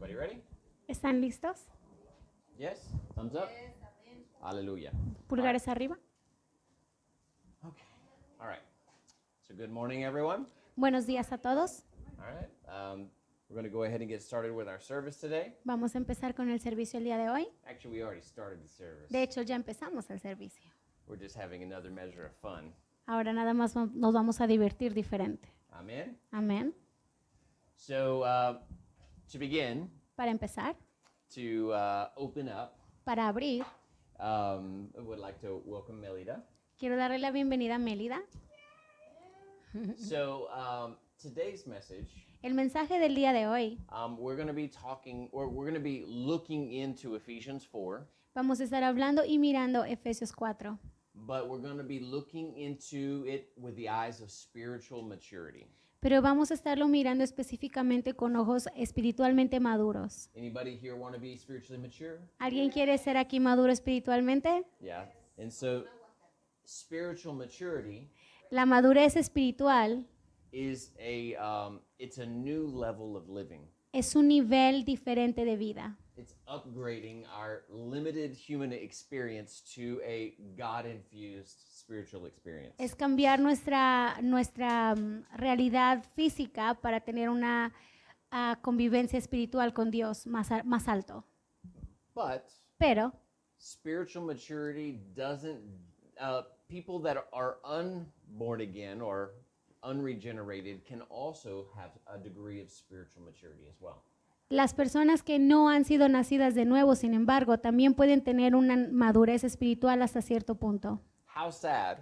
Everybody ready? ¿Están listos? Yes? Thumbs up? Hallelujah. Pulgares arriba. Okay. All right. So good morning, everyone. Buenos días a todos. All right. We're going to go ahead and get started with our service today. Vamos a empezar con el servicio el día de hoy. Actually, we already started the service. De hecho, ya empezamos el servicio. We're just having another measure of fun. Ahora nada más nos vamos a divertir diferente. Amen? Amén. So to begin, Para empezar, to open up, para abrir, I would like to welcome Melida. quiero darle la bienvenida a Mélida. So today's message, El mensaje del día de hoy, we're going to be talking, or we're going to be looking into Ephesians 4, vamos a estar hablando y mirando Efesios 4, but we're going to be looking into it with the eyes of spiritual maturity. pero vamos a estarlo mirando específicamente con ojos espiritualmente maduros. Anybody here want to be spiritually mature? ¿Alguien quiere ser aquí maduro espiritualmente? Yeah. And so spiritual maturity La madurez espiritual is it's a new level of living. es un nivel diferente de vida. It's upgrading our limited human experience to a God-infused spiritual experience. Es cambiar nuestra realidad física para tener una convivencia espiritual con Dios más alto. But Pero spiritual maturity doesn't, people that are unborn again or unregenerated can also have a degree of spiritual maturity as well. las personas que no han sido nacidas de nuevo, sin embargo, también pueden tener una madurez espiritual hasta cierto punto. How sad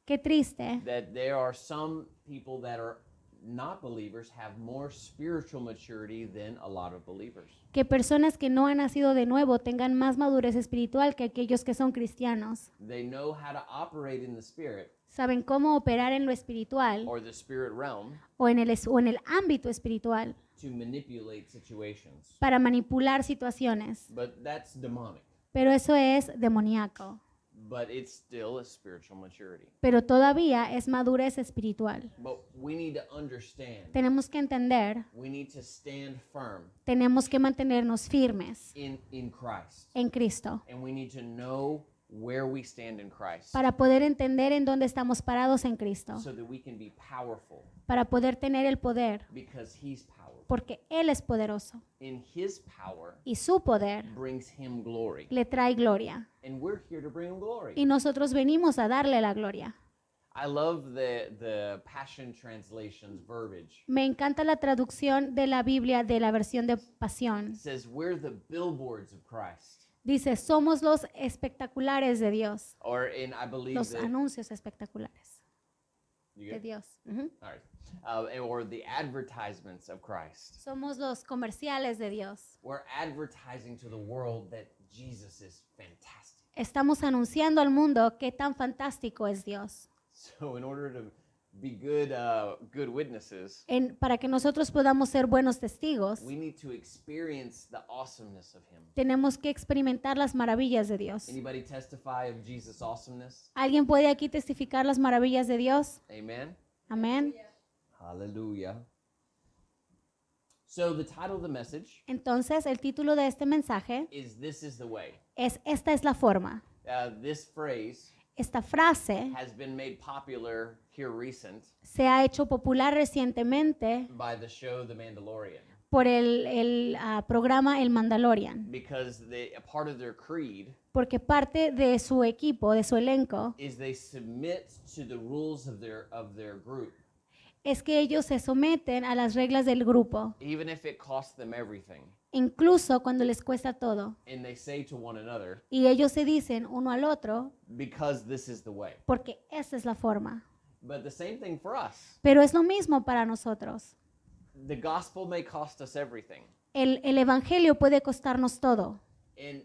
Qué triste that there are some people that are not believers have more spiritual maturity than a lot of believers. que personas que no han nacido de nuevo tengan más madurez espiritual que aquellos que son cristianos. They know how to operate in the spirit Saben cómo operar en lo espiritual or the spirit realm o en el ámbito espiritual to manipulate situations. para manipular situaciones. But that's demonic. Pero eso es demoníaco. But it's still a spiritual maturity. Pero todavía es madurez espiritual. But we need to understand, Tenemos que entender, we need to stand firm tenemos que mantenernos firmes in Christ. en Cristo And we need to know where we stand in Christ para poder entender en dónde estamos parados en Cristo, so that we can be powerful para poder tener el poder, because He's powerful. porque Él es poderoso And His power y su poder brings Him glory. le trae gloria. And we're here to bring Him glory. Y nosotros venimos a darle la gloria. I love the Passion Translation's verbiage. Me encanta la traducción de la Biblia de la versión de Pasión. It says, we're the billboards of Christ. Dice, somos los espectaculares de Dios, Or in, I believe los that, anuncios espectaculares you de get? Dios. All right. Or the advertisements of Christ. Somos los comerciales de Dios. We're advertising to the world that Jesus is fantastic. Estamos anunciando al mundo qué tan fantástico es Dios. So in order to be good witnesses, Para que nosotros podamos ser buenos testigos, we need to experience the awesomeness of Him. tenemos que experimentar las maravillas de Dios. Anybody testify of Jesus' awesomeness? ¿Alguien puede aquí testificar las maravillas de Dios? Amen. Amén. Hallelujah. So the title of the message Entonces, el título de este mensaje is This is the Way. es Esta es la forma. This phrase Esta frase has been made popular here recent se ha hecho popular recientemente by the show The Mandalorian por el programa El Mandalorian, because a part of their creed porque parte de su equipo, de su elenco, is they submit to the rules of their group, es que ellos se someten a las reglas del grupo, even if it costs them everything. incluso cuando les cuesta todo. And they say to one another, Y ellos se dicen uno al otro, because this is the way. porque esta es la forma. But the same thing for us. Pero es lo mismo para nosotros. The gospel may cost us everything. El evangelio puede costarnos todo. And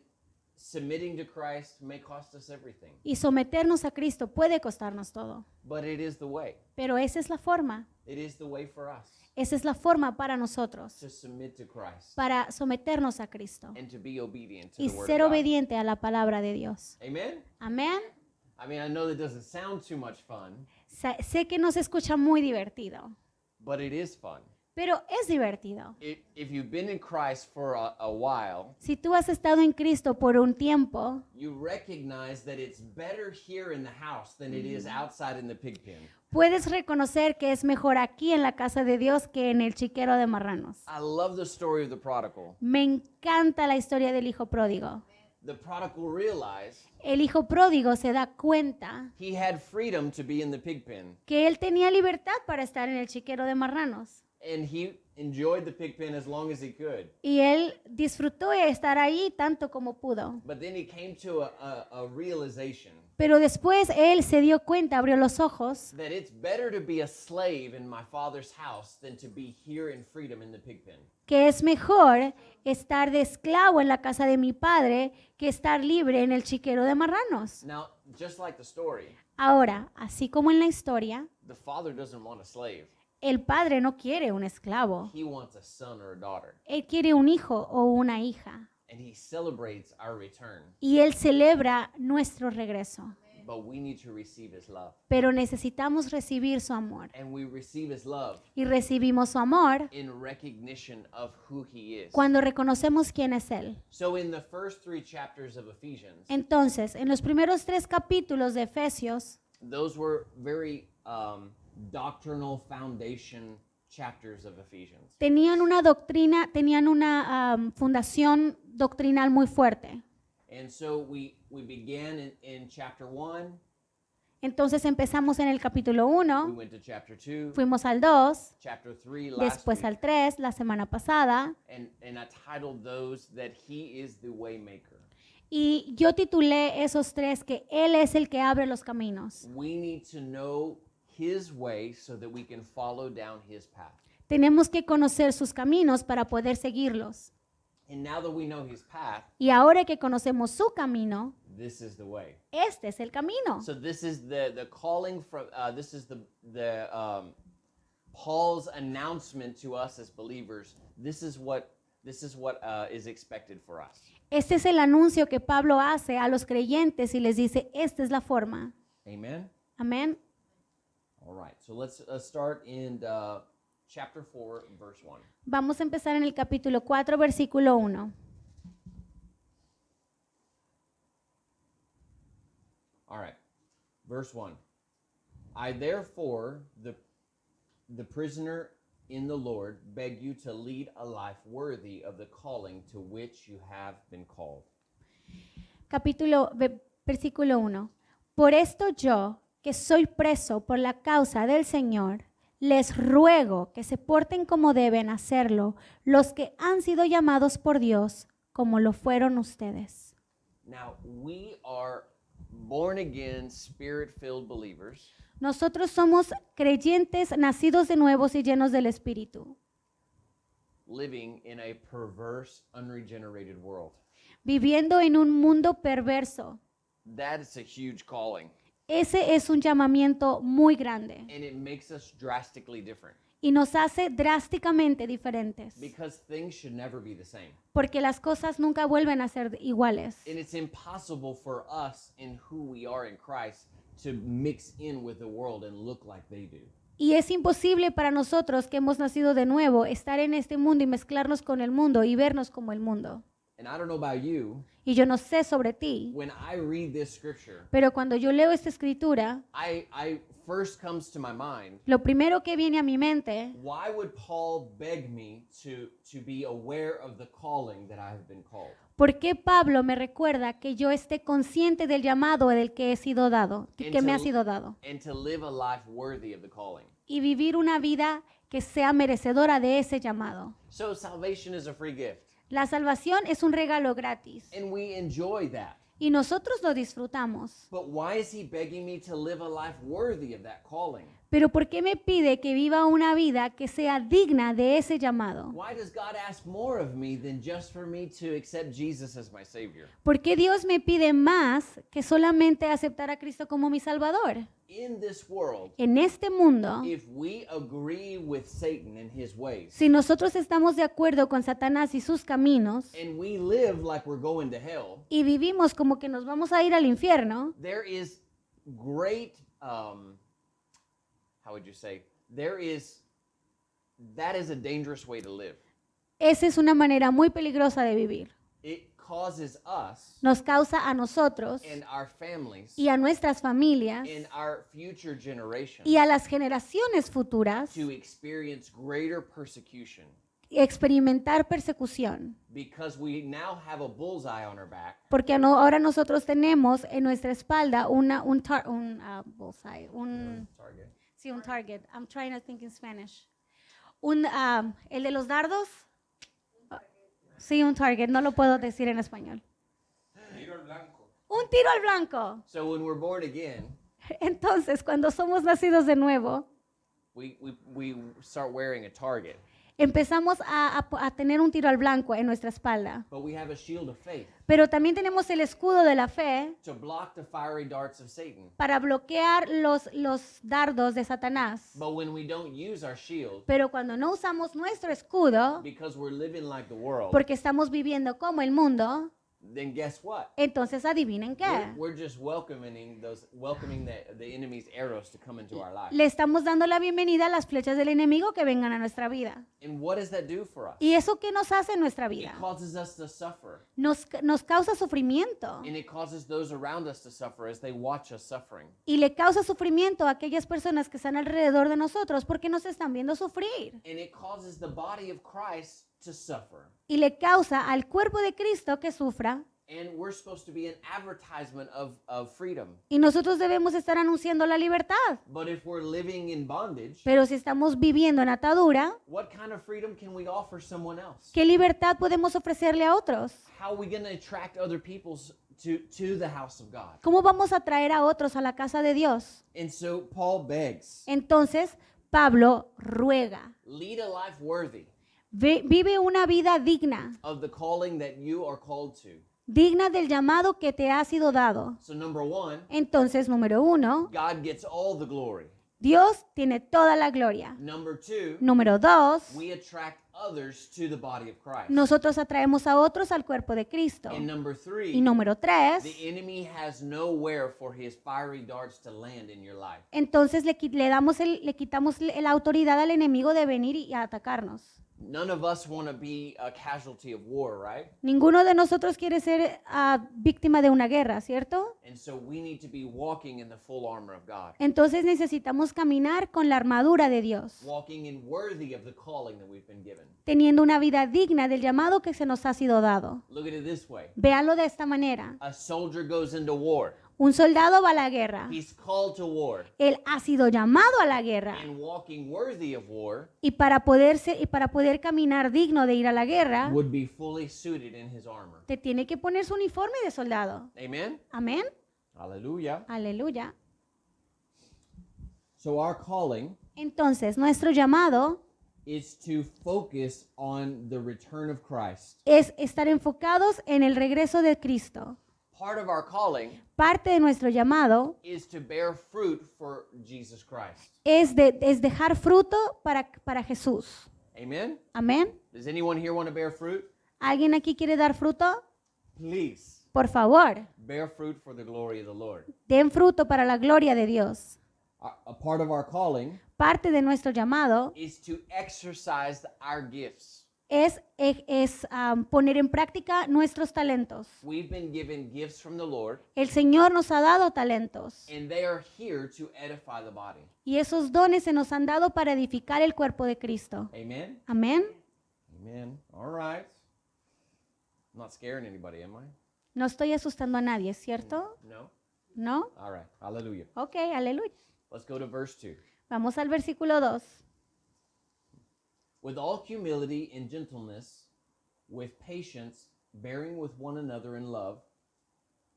submitting to Christ may cost us everything. Y someternos a Cristo puede costarnos todo. But it is the way. Pero esa es la forma. It is the way for us Esa es la forma para nosotros, to submit to Christ para someternos a Cristo and to be obedient to y the word ser of God. obediente a la palabra de Dios. Amen? Amén. I mean, I know that doesn't sound too much fun, Sé que no se escucha muy divertido, but it is fun. pero es divertido. If you've been in Christ for a while, Si tú has estado en Cristo por un tiempo, you recognize that it's better here in the house than it is outside in the pig pen. puedes reconocer que es mejor aquí en la casa de Dios que en el chiquero de marranos. I love the story of the prodigal. Me encanta la historia del hijo pródigo. The prodigal realized El hijo pródigo se da cuenta he had freedom to be in the pig pen, que él tenía libertad para estar en el chiquero de marranos. and he enjoyed the pig pen as long as he could. Y él disfrutó de estar ahí tanto como pudo. But then he came to a realization Pero después él se dio cuenta, abrió los ojos, that it's better to be a slave in my father's house than to be here in freedom in the pig pen. que es mejor estar de esclavo en la casa de mi padre que estar libre en el chiquero de marranos. Now, just like the story, Ahora, así como en la historia, the father doesn't want a slave. el padre no quiere un esclavo. He wants a son or a daughter. Él quiere un hijo o una hija. And he celebrates our return. Y él celebra nuestro regreso. But we need to receive his love. Pero necesitamos recibir su amor. And we receive his love Y recibimos su amor in recognition of who he is. cuando reconocemos quién es él. So in the first 3 chapters of Ephesians, Entonces, en los primeros 3 capítulos de Efesios, those were very doctrinal foundation chapters of Ephesians. tenían una doctrina, tenían una fundación doctrinal muy fuerte. And so we began in chapter 1, Entonces empezamos en el capítulo we 1, went to chapter 2, fuimos al 2, chapter 3 last después week, al 3, la semana pasada, and I titled those that he is the way maker. y yo titulé esos 3 que Él es el que abre los caminos. We need to know his way so that we can follow down his path. Tenemos que conocer sus caminos para poder seguirlos. And now that we know his path, Y ahora que conocemos su camino, this is the way. este es el camino. So this is the calling from this is the Paul's announcement to us as believers. This is what is expected for us. Este es el anuncio que Pablo hace a los creyentes y les dice, esta es la forma. Amen. Amén. All right. So let's start in chapter 4, verse 1. Vamos a empezar en el capítulo 4, versículo 1. All right. Verse 1. I therefore, the prisoner in the Lord, beg you to lead a life worthy of the calling to which you have been called. Versículo 1. Por esto yo, que soy preso por la causa del Señor, les ruego que se porten como deben hacerlo los que han sido llamados por Dios, como lo fueron ustedes. Now, we are born again, spirit-filled believers Nosotros somos creyentes nacidos de nuevos y llenos del Espíritu, living in a perverse, unregenerated world. viviendo en un mundo perverso. That is a huge calling, Ese es un llamamiento muy grande and it makes us drastically different y nos hace drásticamente diferentes, because things should never be the same. porque las cosas nunca vuelven a ser iguales. And it's impossible for us in who we are in Christ to mix in with the world and look like they do. Y es imposible para nosotros que hemos nacido de nuevo estar en este mundo y mezclarnos con el mundo y vernos como el mundo. And I don't know about you, Y yo no sé sobre ti, when I read this scripture, pero cuando yo leo esta escritura, I first comes to my mind, lo primero que viene a mi mente, why would Paul beg me to be aware of the calling that I have been called? ¿por qué Pablo me recuerda que yo esté consciente del llamado del que he sido dado, que me ha sido dado? And to live a life worthy of the calling. Y vivir una vida que sea merecedora de ese llamado. So salvation is a free gift, La salvación es un regalo gratis and we enjoy that. y nosotros lo disfrutamos. But why is he begging me to live a life worthy of that calling? Pero ¿por qué me pide que viva una vida que sea digna de ese llamado? Why does God ask more of me than just for me to accept Jesus as my Savior? ¿Por qué Dios me pide más que solamente aceptar a Cristo como mi Salvador? In this world, En este mundo, if we agree with Satan and his ways, si nosotros estamos de acuerdo con Satanás y sus caminos and we live like we're going to hell, y vivimos como que nos vamos a ir al infierno, there is great, how would you say, there is that is a dangerous way to live. Esa es una manera muy peligrosa de vivir. It causes us Nos causa a nosotros and our families y a nuestras familias and our future generations y a las generaciones futuras to experience greater persecution experimentar persecución. because we now have a bullseye on our back Porque ahora nosotros tenemos en nuestra espalda un bullseye, target. sí, un target. I'm trying to think in Spanish. El de los dardos. Sí, un target, no lo puedo decir en español. Tiro al blanco. Un tiro al blanco. So when we're born again, Entonces, cuando somos nacidos de nuevo, we start wearing a target, empezamos a tener un tiro al blanco en nuestra espalda. but we have a shield of faith Pero también tenemos el escudo de la fe to block the fiery darts of Satan. para bloquear los dardos de Satanás. But when we don't use our shield Pero cuando no usamos nuestro escudo, because we're living like the world, porque estamos viviendo como el mundo, then guess what? entonces adivinen qué. We're just welcoming the enemy's arrows to come into our life. Le estamos dando la bienvenida a las flechas del enemigo que vengan a nuestra vida. And what does that do for us? ¿Y eso qué nos hace en nuestra It vida? causes us to suffer. Nos causa sufrimiento. And it causes those around us to suffer as they watch us suffering. Y le causa sufrimiento a aquellas personas que están alrededor de nosotros porque nos están viendo sufrir. And it causes the body of Christ to suffer. Y le causa al cuerpo de Cristo que sufra. And we're supposed to be an advertisement of freedom. Y nosotros debemos estar anunciando la libertad. But if we're living in bondage, Pero si estamos viviendo en atadura, what kind of freedom can we offer someone else? ¿qué libertad podemos ofrecerle a otros? How are we going to attract other people to the house of God? ¿Cómo vamos a traer a otros a la casa de Dios? And so Paul begs, Entonces, Pablo ruega, lead a life worthy vive una vida digna, of the calling that you are called to. digna del llamado que te ha sido dado. So number one, Entonces, número 1, God gets all the glory. Dios tiene toda la gloria. Number two, Número 2, we attract others to the body of Christ. nosotros atraemos a otros al cuerpo de Cristo. And number Y three, número 3, the enemy has nowhere for his fiery darts to land in your life. entonces le quitamos la autoridad al enemigo de venir y a atacarnos. None of us want to be a casualty of war, right? Ninguno de nosotros quiere ser víctima de una guerra, ¿cierto? And so we need to be walking in the full armor of God, Entonces necesitamos caminar con la armadura de Dios, walking in worthy of the calling that we've been given. teniendo una vida digna del llamado que se nos ha sido dado. Look at it this way. Véanlo de esta manera. A soldier goes into war. Un soldado va a la guerra. He's called to war. Él ha sido llamado a la guerra. And walking worthy of war Y para poder caminar digno de ir a la guerra, would be fully suited in his armor. te tiene que poner su uniforme de soldado. Amen? Amén. Hallelujah. Aleluya. So our calling Entonces, nuestro llamado is to focus on the return of Christ. es estar enfocados en el regreso de Cristo. Part of our calling Parte de nuestro llamado is to bear fruit for Jesus Christ. es dejar fruto para Jesús. Amen? Amén. Does anyone here want to bear fruit? ¿Alguien aquí quiere dar fruto? Please Por favor, bear fruit for the glory of the Lord. den fruto para la gloria de Dios. A part of our calling Parte de nuestro llamado is to exercise our gifts. es poner en práctica nuestros talentos. We've been given gifts from the Lord, El Señor nos ha dado talentos and they are here to edify the body. y esos dones se nos han dado para edificar el cuerpo de Cristo. Amen? Amén. Amen. All right. I'm not scaring anybody, am I? No estoy asustando a nadie, ¿cierto? No? ¿No? All right. Hallelujah. Ok, aleluya. Let's go to verse 2. Vamos al versículo 2. With all humility and gentleness, with patience, bearing with one another in love,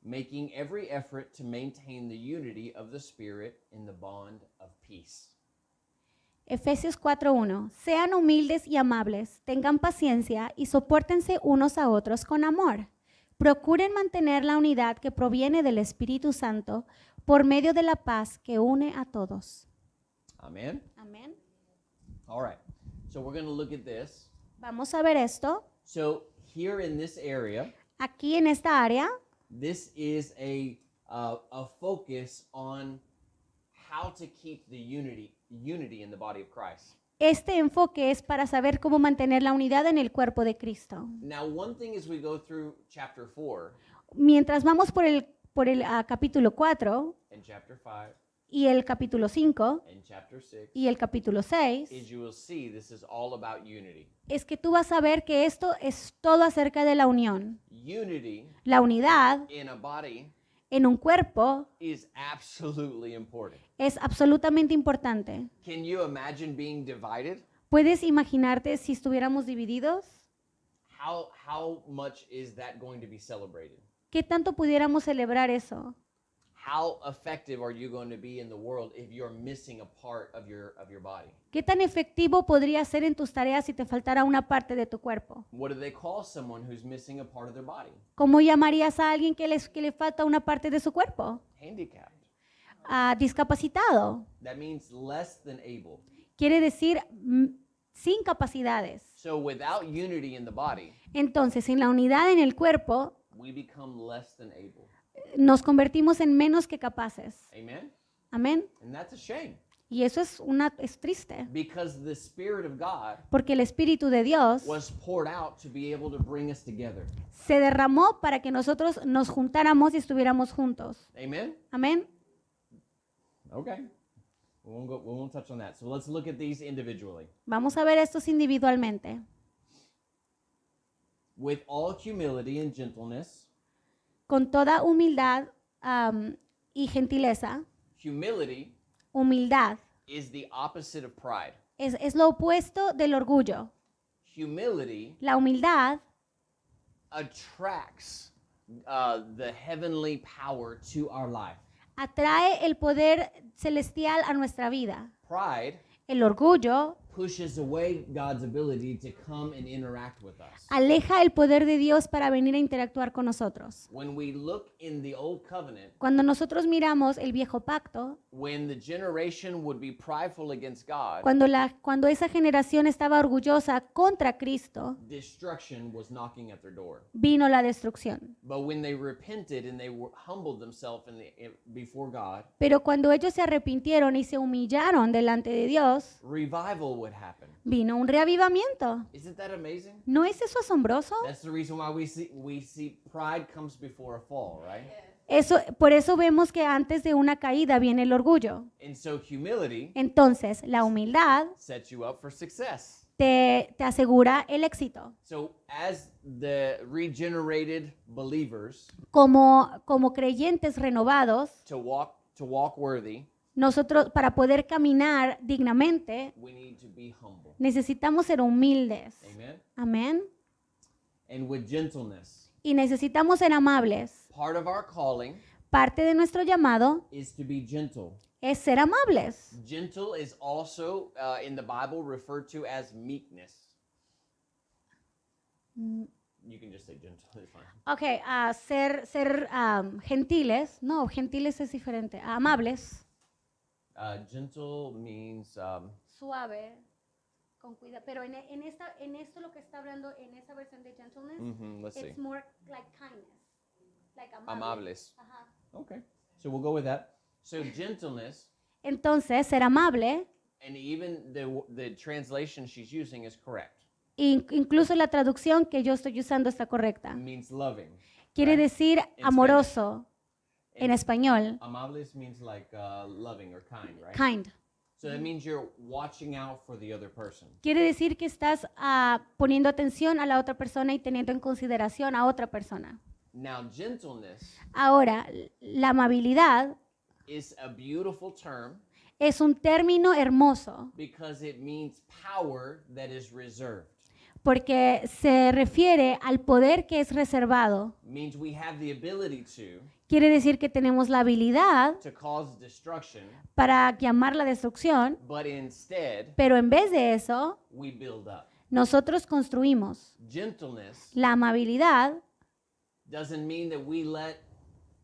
making every effort to maintain the unity of the Spirit in the bond of peace. Efesios 4:1. Sean humildes y amables, tengan paciencia y sopórtense unos a otros con amor. Procuren mantener la unidad que proviene del Espíritu Santo por medio de la paz que une a todos. Amen? Amén. All right. So we're going to look at this. Vamos a ver esto. So here in this area, Aquí en esta área, this is a focus on how to keep the unity in the body of Christ. Este enfoque es para saber cómo mantener la unidad en el cuerpo de Cristo. Now, one thing as we go through chapter 4 Mientras vamos por el capítulo 4 and chapter 5 y el capítulo 5 and chapter 6, y el capítulo 6, is you will see this is all about unity. es que tú vas a ver que esto es todo acerca de la unión. Unity La unidad in a body en un cuerpo is absolutely important. es absolutamente importante. Can you imagine being divided? ¿Puedes imaginarte si estuviéramos divididos? How much is that going to be celebrated? ¿Qué tanto pudiéramos celebrar eso? How effective are you going to be in the world if you're missing a part of your body? ¿Qué tan efectivo podría ser en tus tareas si te faltara una parte de tu cuerpo? What do they call someone who's missing a part of their body? ¿Cómo llamarías a alguien que le falta una parte de su cuerpo? Handicapped. Discapacitado. That means less than able. Quiere decir sin capacidades. So without unity in the body, Entonces, sin la unidad en el cuerpo, we become less than able. nos convertimos en menos que capaces. Amen? Amén. And that's a shame Y eso es triste, because the Spirit of God porque el Espíritu de Dios was poured out to be able to bring us together. se derramó para que nosotros nos juntáramos y estuviéramos juntos. Amen? Amén. Okay. We won't touch on that. So let's look at these individually. Vamos a ver estos individualmente. With all humility and gentleness. Con toda humildad y gentileza. Humility Humildad is the opposite of pride. es lo opuesto del orgullo. Humility La humildad attracts the heavenly power to our life. atrae el poder celestial a nuestra vida. Pride El orgullo pushes away God's ability to come and interact with us. aleja el poder de Dios para venir a interactuar con nosotros. When we look in the old covenant, Cuando nosotros miramos el viejo pacto, when the generation would be prideful against God, cuando esa generación estaba orgullosa contra Cristo, destruction was knocking at their door. vino la destrucción. But when they repented and they humbled themselves before God, Pero cuando ellos se arrepintieron y se humillaron delante de Dios, revival would happen. vino un reavivamiento. Isn't that amazing? ¿No es eso asombroso? That's the reason why we see pride comes before a fall, right? Por eso vemos que antes de una caída viene el orgullo. And so humility Entonces, la humildad sets you up for success. te asegura el éxito. So as the regenerated believers Como creyentes renovados, to walk worthy, nosotros para poder caminar dignamente we need to be humble. necesitamos ser humildes. Amen. Amén. And with gentleness. Y necesitamos ser amables. Part of our calling Parte de nuestro llamado is to be gentle. es ser amables. Gentle is also in the Bible referred to as meekness. You can just say gentle, it's fine. Ok, ser gentiles. No, gentiles es diferente. Amables. Gentle means Suave. Con cuidado. Pero en esto lo que está hablando, en esa versión de gentleness, let's see. it's more like kindness. Like Amables. Ajá. Okay, so we'll go with that. So gentleness, Entonces, ser amable, and even the translation she's using is correct. incluso la traducción que yo estoy usando está correcta. Means loving. Quiere right? decir amoroso en español. Amables means like loving or kind, right? Kind. So that means you're watching out for the other person. Quiere decir que estás poniendo atención a la otra persona y teniendo en consideración a otra persona. Now, gentleness Ahora, la amabilidad is a beautiful term es un término hermoso because it means power that is reserved. porque se refiere al poder que es reservado. It means we have the ability Quiere decir que tenemos la habilidad to cause destruction, para llamar la destrucción, but instead pero en vez de eso, we build up. nosotros construimos. Gentleness La amabilidad doesn't mean that we let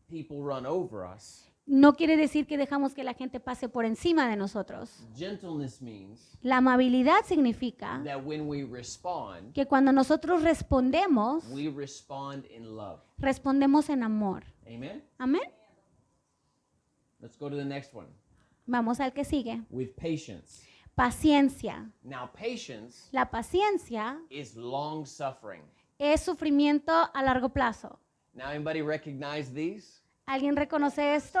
people run over us. no quiere decir que dejamos que la gente pase por encima de nosotros. Gentleness means La amabilidad significa that when we respond, que cuando nosotros respondemos, we respond in love. respondemos en amor. Amen? Amén. Let's go to the next one. Vamos al que sigue. With patience. Paciencia. Now, patience La paciencia is long suffering. es sufrimiento a largo plazo. Now, anybody recognize these? ¿Alguien reconoce esto?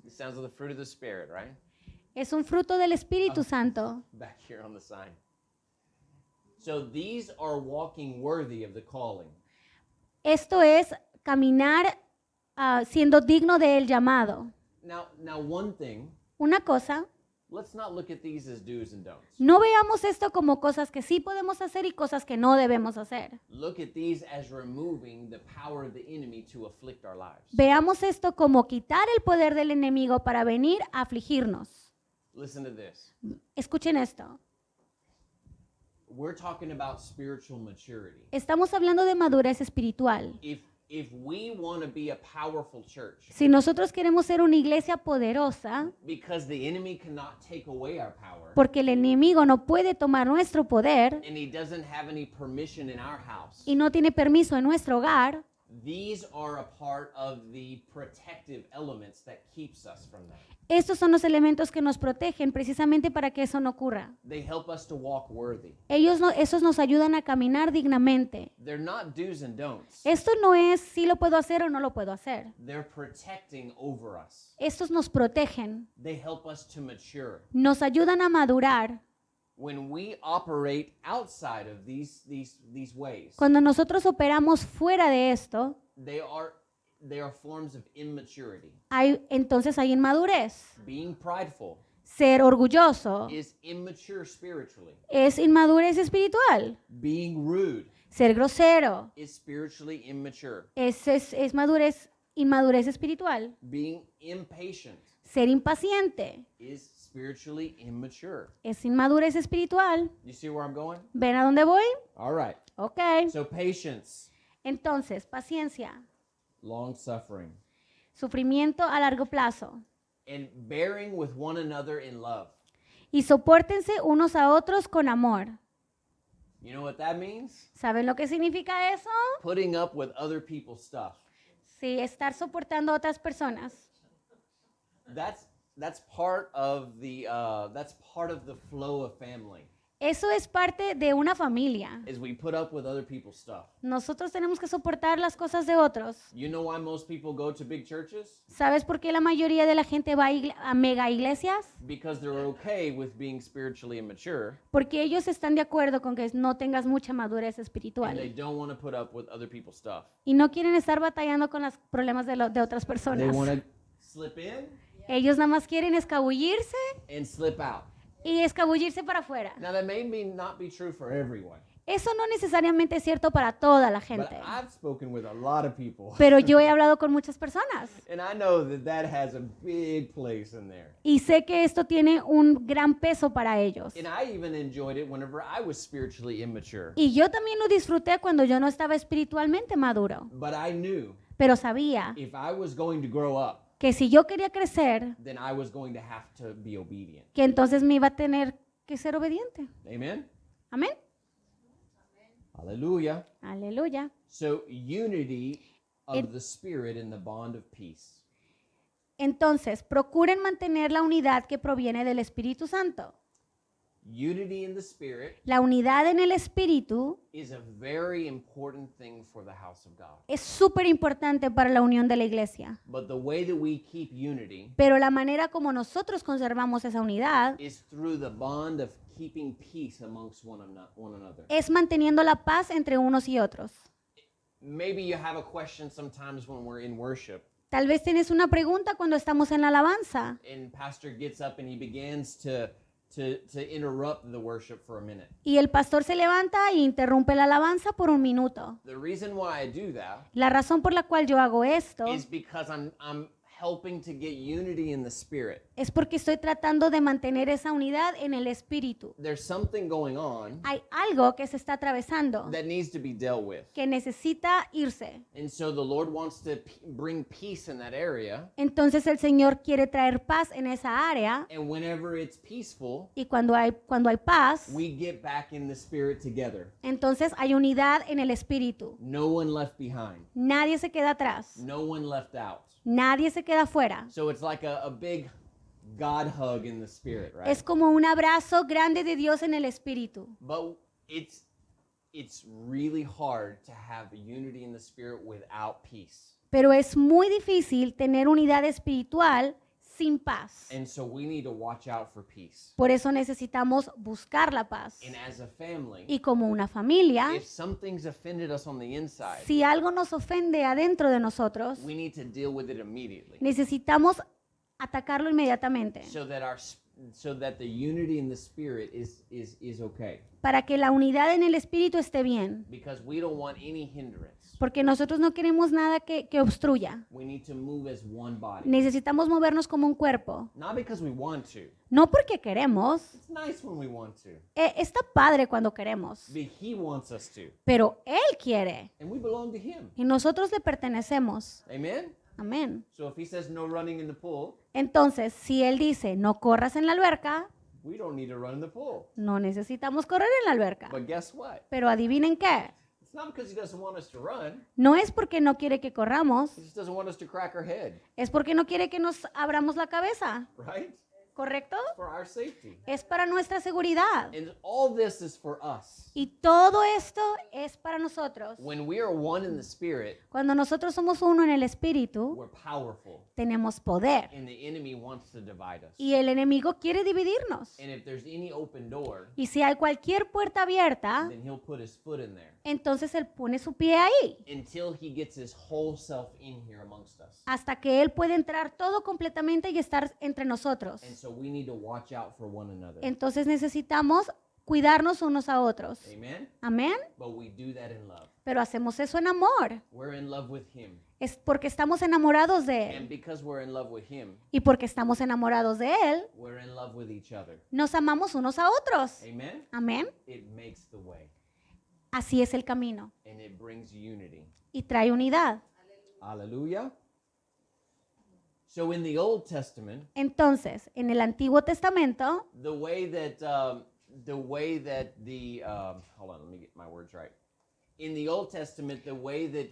It sounds like the fruit of the Spirit, right? Es un fruto del Espíritu Santo. Back here on the sign. So these are walking worthy of the calling. Esto es caminar siendo digno del llamado. Now, one thing, Una cosa, let's not look at these as do's and don'ts. no veamos esto como cosas que sí podemos hacer y cosas que no debemos hacer. Look at these as removing the power of the enemy to afflict our lives. Veamos esto como quitar el poder del enemigo para venir a afligirnos. Listen to this. Escuchen esto. We're talking about spiritual maturity. Estamos hablando de madurez espiritual. If we want to be a powerful church, Si nosotros queremos ser una iglesia poderosa, because the enemy cannot take away our power, porque el enemigo no puede tomar nuestro poder and he doesn't have any permission in our house, y no tiene permiso en nuestro hogar, these are a part of the protective elements that keeps us from that. estos son los elementos que nos protegen precisamente para que eso no ocurra. They help us to walk worthy. Esos nos ayudan a caminar dignamente. They're not do's and don'ts. Esto no es si lo puedo hacer o no lo puedo hacer. They're protecting over us. Estos nos protegen, They help us to mature. nos ayudan a madurar. When we operate outside of these ways, Cuando nosotros operamos fuera de esto, they are forms of immaturity. entonces hay inmadurez. Being prideful Ser orgulloso is immature spiritually. es inmadurez espiritual. Being rude Ser grosero is spiritually immature. es inmadurez espiritual. Being impatient Ser impaciente is spiritually immature. es inmadurez espiritual. You see where I'm going? ¿Ven a dónde voy? All right. Ok. So patience, Entonces, paciencia, long suffering, sufrimiento a largo plazo. and bearing with one another in love. Y sopórtense unos a otros con amor. You know what that means? ¿Saben lo que significa eso? Putting up with other people's stuff. Sí, estar soportando a otras personas. That's part of the flow of family. Eso es parte de una familia. Is we put up with other people's stuff. Nosotros tenemos que soportar las cosas de otros. You know why most people go to big churches? ¿Sabes por qué la mayoría de la gente va a mega iglesias? Because they're okay with being spiritually immature, Porque ellos están de acuerdo con que no tengas mucha madurez and they espiritual. don't want to put up with other people's stuff. Y no quieren estar batallando con los problemas de otras They personas. want to slip in Ellos nada más quieren escabullirse and slip out. y escabullirse para afuera. Now that may not be true for everyone, Eso no necesariamente es cierto para toda la but gente. I've spoken with a lot of people, Pero yo he hablado con muchas personas and I know that has a big place in there. y sé que esto tiene un gran peso para ellos. And I even enjoyed it whenever I was spiritually immature. Y yo también lo disfruté cuando yo no estaba espiritualmente maduro. But I knew Pero sabía if I was going to grow up, que si yo quería crecer, then I was going to have to be obedient. que entonces me iba a tener que ser obediente. Amen? Amén. Hallelujah. Aleluya. So, unity of the Spirit in the bond of peace. Entonces, procuren mantener la unidad que proviene del Espíritu Santo. Unity in the Spirit La unidad en el Espíritu is a very important thing for the house of God. es súper importante para la unión de la iglesia. But the way that we keep unity Pero la manera como nosotros conservamos esa unidad is through the bond of keeping peace amongst one another. es manteniendo la paz entre unos y otros. Maybe you have a question sometimes when we're in worship, Tal vez tienes una pregunta cuando estamos en la alabanza and pastor gets up and he begins to interrupt the worship for a minute. y el pastor se levanta e interrumpe la alabanza por un minuto. The reason why I do that La razón por la cual yo hago esto is because I'm helping to get unity in the Spirit. es porque estoy tratando de mantener esa unidad en el espíritu. There's something going on Hay algo que se está atravesando that needs to be dealt with. que necesita irse. And so the Lord wants to bring peace in that area. Entonces el Señor quiere traer paz en esa área And whenever it's peaceful, y cuando hay paz, we get back in the Spirit together. entonces hay unidad en el espíritu. No one left behind. Nadie se queda atrás. No one left out. Nadie se queda afuera. So it's like a big God hug in the spirit, right? Es como un abrazo grande de Dios en el Espíritu. But it's really hard to have unity in the spirit without peace. Pero es muy difícil tener unidad espiritual sin paz. And so we need to watch out for peace. Por eso necesitamos buscar la paz. And as a family, Y como una familia, if something's offended us on the inside, si algo nos ofende adentro de nosotros, we need to deal with it immediately necesitamos atacarlo inmediatamente so that the unity in the spirit is okay. para que la unidad en el Espíritu esté bien. Because we don't want any hindrance. Porque nosotros no queremos nada que obstruya. We need to move as one body. Necesitamos movernos como un cuerpo. Not because we want to. No porque queremos. It's nice when we want to. Está padre cuando queremos. But he wants us to. Pero Él quiere. And we belong to him. Y nosotros le pertenecemos. Amen? Amén. So if he says no running in the pool, Entonces, si Él dice, no corras en la alberca, we don't need to run in the pool. no necesitamos correr en la alberca. But guess what? Pero adivinen qué. It's not because he doesn't want us to run. No es porque no quiere que corramos, He just doesn't want us to crack our head, es porque no quiere que nos abramos la cabeza. right? ¿Correcto? For our safety. Es para nuestra seguridad. And all this is for us. Y todo esto es para nosotros. When we are one in the spirit, Cuando nosotros somos uno en el Espíritu, we're powerful. tenemos poder. And the enemy wants to divide us. Y el enemigo quiere dividirnos. And if there's any open door, Y si hay cualquier puerta abierta, then he'll put his foot in there entonces Él pone su pie ahí. until he gets his whole self in here amongst us. Hasta que Él puede entrar todo completamente y estar entre nosotros. And so we need to watch out for one another. Entonces necesitamos cuidarnos unos a otros. Amen? Amén. But we do that in love. Pero hacemos eso en amor. We're in love with him. Es porque estamos enamorados de And Él. because we're in love with him, Y porque estamos enamorados de Él, we're in love with each other. nos amamos unos a otros. Amen? Amén. It makes the way. Así es el camino. And it brings unity. Y trae unidad. Hallelujah. So in the Old Testament, Entonces, en el Antiguo Testamento, the way that hold on, let me get my words right. In the Old Testament, the way that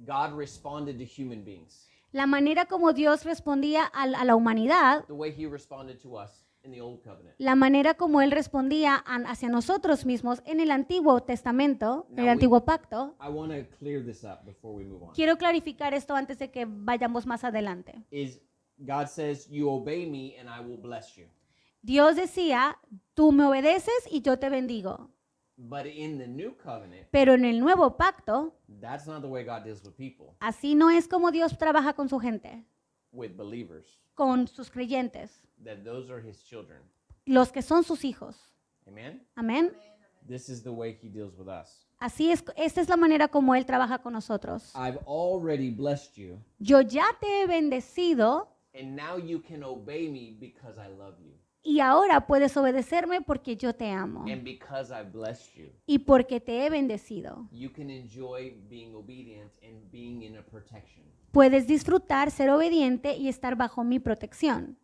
God responded to human beings, la manera como Dios respondía a la humanidad, the way he responded to us in the Old Covenant. la manera como Él respondía hacia nosotros mismos en el Antiguo Testamento, en el Antiguo Pacto. I want to clear this up before we move on. Quiero clarificar esto antes de que vayamos más adelante. Is God says, "You obey me and I will bless you." Dios decía, tú me obedeces y yo te bendigo. But in the New Covenant, Pero en el Nuevo Pacto, that's not the way God deals with people, así no es como Dios trabaja con su gente, with believers. con sus creyentes, That those are his children. los que son sus hijos. Amen? Amén. This is the way he deals with us. Así es, esta es la manera como Él trabaja con nosotros. I've already blessed you, Yo ya te he bendecido and now you can obey me because I love you. y ahora puedes obedecerme porque yo te amo And because I've blessed you, y porque te he bendecido. you can enjoy being obedient and being in a protection. Puedes disfrutar ser obediente y estar bajo mi protección.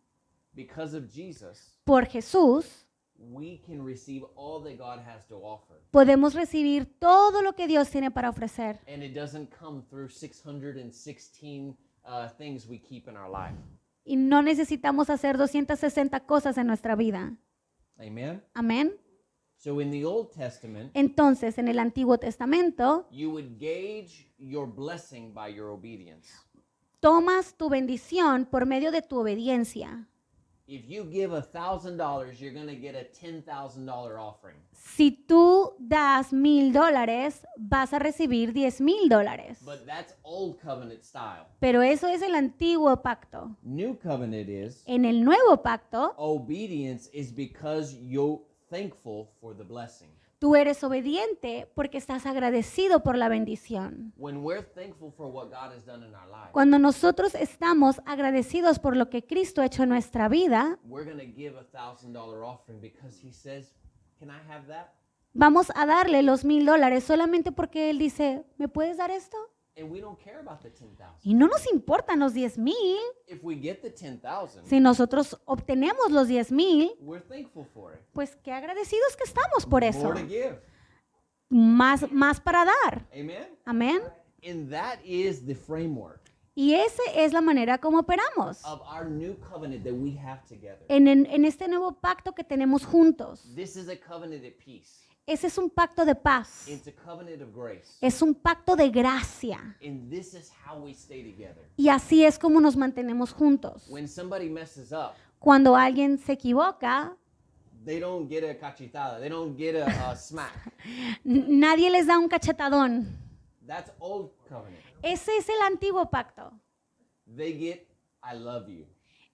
Because of Jesus, Por Jesús we can receive all that God has to offer. podemos recibir todo lo que Dios tiene para ofrecer. And it doesn't come through 616 things we keep in our life. Y no necesitamos hacer 260 cosas en nuestra vida. Amen? Amén. So in the Old Testament, Entonces, en el Antiguo Testamento, you would gauge your blessing by your obedience. tomas tu bendición por medio de tu obediencia. If you give $1,000, you're going to get a $10,000 offering. Si tú das $1,000, vas a recibir $10,000. But that's Old Covenant style. Pero eso es el Antiguo Pacto. New Covenant is En el Nuevo Pacto, obedience is because you're thankful for the blessing. tú eres obediente porque estás agradecido por la bendición. When we're thankful for what God has done in our lives, Cuando nosotros estamos agradecidos por lo que Cristo ha hecho en nuestra vida, we're going to give a $1,000 offering because he says, "Can I have that?" vamos a darle los $1,000 solamente porque Él dice, ¿me puedes dar esto? And we don't care about the 10,000. Y no nos importan los 10,000. If we get the 10,000, Si nosotros obtenemos los 10,000, we're thankful for it. pues qué agradecidos que estamos por eso. More to give. Más para dar. Amen? Amén. And that is the framework. Y esa es la manera como operamos of our new covenant that we have together. en este nuevo pacto que tenemos juntos. This is a covenant of peace. Ese es un pacto de paz. It's a covenant of grace. Es un pacto de gracia. And this is how we stay together. Y así es como nos mantenemos juntos. When somebody messes up, Cuando alguien se equivoca, they don't get a cachetada. They don't get a smack. nadie les da un cachetadón. That's old covenant. Ese es el antiguo pacto. They get, I love you.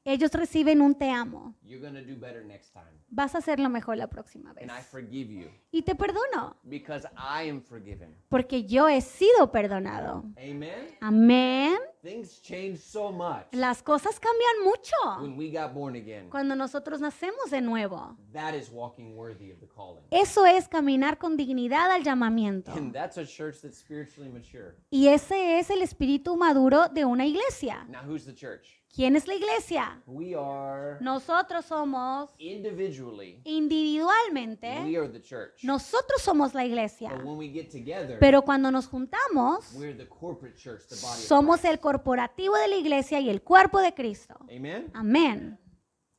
Ellos reciben un te amo. You're going to do better next time. Vas a hacerlo mejor la próxima vez. And I forgive you Y te perdono, because I am forgiven. porque yo he sido perdonado. Amen? Amén. Things change so much Las cosas cambian mucho when we got born again. cuando nosotros nacemos de nuevo. That is walking worthy of the calling. Eso es caminar con dignidad al llamamiento. And that's a church that's spiritually mature. Y ese es el espíritu maduro de una iglesia. Now, who's the church? ¿Quién es la iglesia? We are Nosotros somos individually, individualmente, we are the church. nosotros somos la iglesia. But when we get together, Pero cuando nos juntamos, we're the corporate church, the body of somos Christ. el corporativo de la iglesia y el cuerpo de Cristo. Amen? Amén.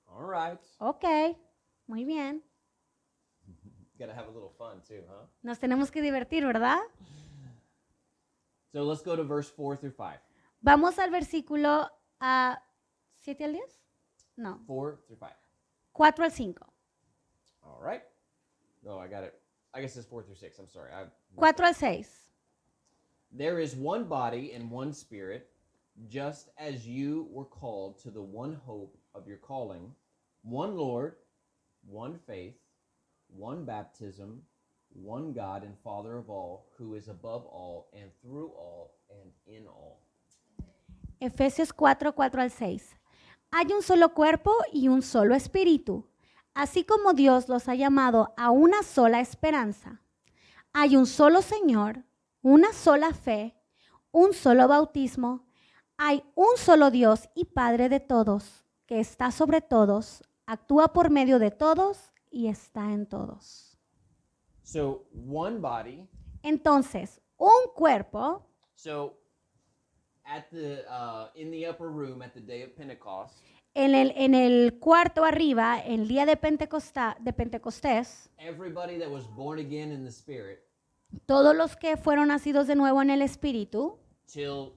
All right. Ok, muy bien. Gotta have a little fun too, huh? Nos tenemos que divertir, ¿verdad? So let's go to verse 4 through 5. Vamos al versículo 7 al 10. No, 4 through 5. 4 al 5. All right. No, I got it. I guess it's 4 through 6. I'm sorry. 4 al 6. There is one body and one spirit, just as you were called to the one hope of your calling, one Lord, one faith, one baptism, one God and Father of all, who is above all and through all and in all. Efesios 4, 4 al 6. Hay un solo cuerpo y un solo espíritu, así como Dios los ha llamado a una sola esperanza. Hay un solo Señor, una sola fe, un solo bautismo. Hay un solo Dios y Padre de todos, que está sobre todos, actúa por medio de todos y está en todos. So, one body. Entonces, un cuerpo. So, in the upper room at the day of Pentecost, En el cuarto arriba, el día de Pentecostés, everybody that was born again in the Spirit, todos los que fueron nacidos de nuevo en el Espíritu, till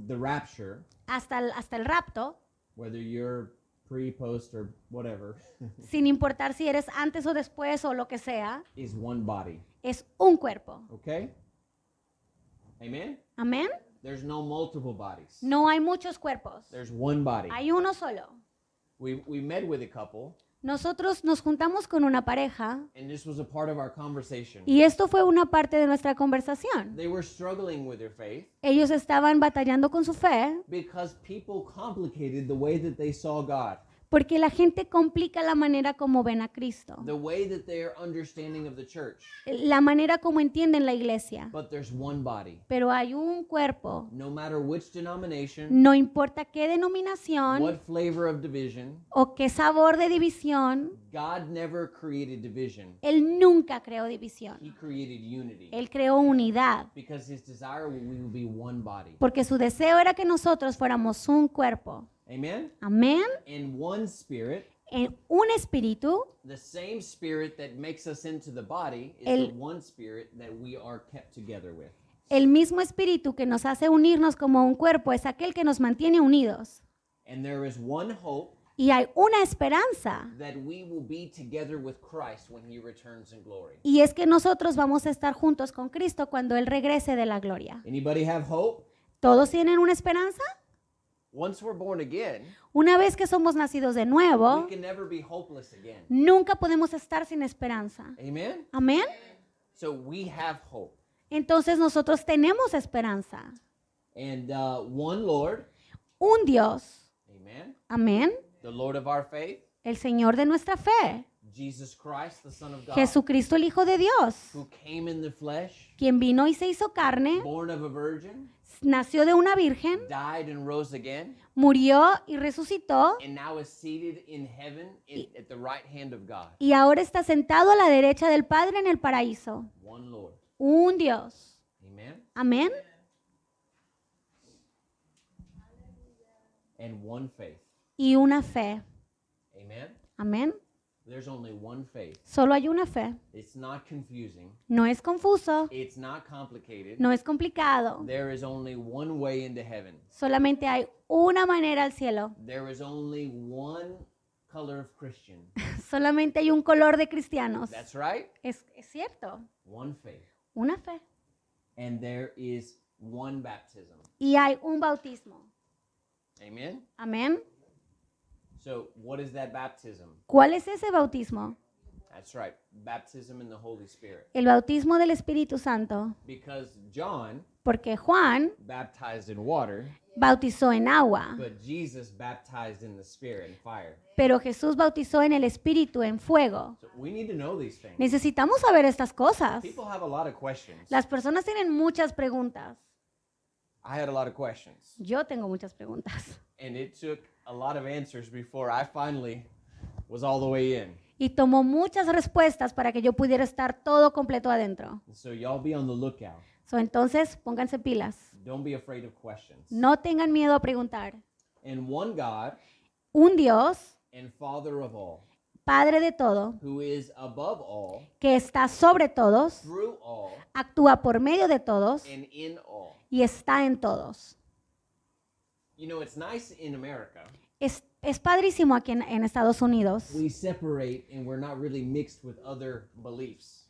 the rapture, hasta el rapto, whether you're pre, post, or whatever, sin importar si eres antes o después o lo que sea, is one body. es un cuerpo. Okay? Amen? ¿Amén? There's no multiple bodies. No hay muchos cuerpos, There's one body. hay uno solo. We met with a couple, Nosotros nos juntamos con una pareja and this was a part of our conversation. y esto fue una parte de nuestra conversación. They were struggling with their faith Ellos estaban batallando con su fe because people complicated the way that they saw God, porque la gente complica la manera como ven a Cristo, the way that they are understanding of the church. la manera como entienden la iglesia. But there's one body. Pero hay un cuerpo, No matter which denomination, no importa qué denominación what flavor of division, o qué sabor de división, God never created division. Él nunca creó división. He created unity Él creó unidad, because his desire we will be one body. porque su deseo era que nosotros fuéramos un cuerpo. Amen? Amén. In one spirit, En un espíritu, the same spirit that makes us into the body is El- the one spirit that we are kept together with. el mismo espíritu que nos hace unirnos como un cuerpo es aquel que nos mantiene unidos. And there is one hope Y hay una esperanza, that we will be together with Christ when he returns in glory. y es que nosotros vamos a estar juntos con Cristo cuando Él regrese de la gloria. Anybody have hope? ¿Todos tienen una esperanza? Once we're born again, Una vez que somos nacidos de we nuevo, can never be hopeless again. nunca podemos estar sin esperanza. Amen? Amén. So we have hope. Entonces nosotros tenemos esperanza. And one Lord, Un Dios. amen, Amén. the Lord of our faith, El Señor de nuestra fe. Jesus Christ, the Son of God, Jesucristo el Hijo de Dios. who came in the flesh, Quien vino y se hizo carne. born of a virgin, Nació de una virgen. died and rose again, Murió y resucitó. and now is seated in heaven at the right hand of God. Y ahora está sentado a la derecha del Padre en el paraíso. One Lord. Un Dios. Amen. Amén. and one faith. y una fe. Amen? Amén. There's only one faith. Solo hay una fe. It's not confusing. No es confuso, It's not complicated. no es complicado. There is only one way into heaven. Solamente hay una manera al cielo. There is only one color of Christian. Solamente hay un color de cristianos. That's right. Es cierto. One faith. Una fe. And there is one baptism. Y hay un bautismo. Amen? Amén. So, what is that baptism? ¿Cuál es ese bautismo? That's right. Baptism in the Holy Spirit. El bautismo del Espíritu Santo. Because John Porque Juan baptized in water, bautizó en agua, but Jesus baptized in the Spirit and fire. pero Jesús bautizó en el Espíritu, en fuego. So we need to know these things. Necesitamos saber estas cosas. People have a lot of questions. Las personas tienen muchas preguntas. I had a lot of questions. Yo tengo muchas preguntas. And it took a lot of answers before I finally was all the way in. Y tomó muchas respuestas para que yo pudiera estar todo completo adentro. So y'all be on the lookout. Entonces, pónganse pilas. Don't be afraid of questions. No tengan miedo a preguntar. And one God Un Dios, and Father of all, Padre de todo, who is above all, que está sobre todos, through all, actúa por medio de todos and in all. y está en todos. You know, it's nice in America. Es padrísimo aquí en Estados Unidos. We separate and we're not really mixed with other beliefs.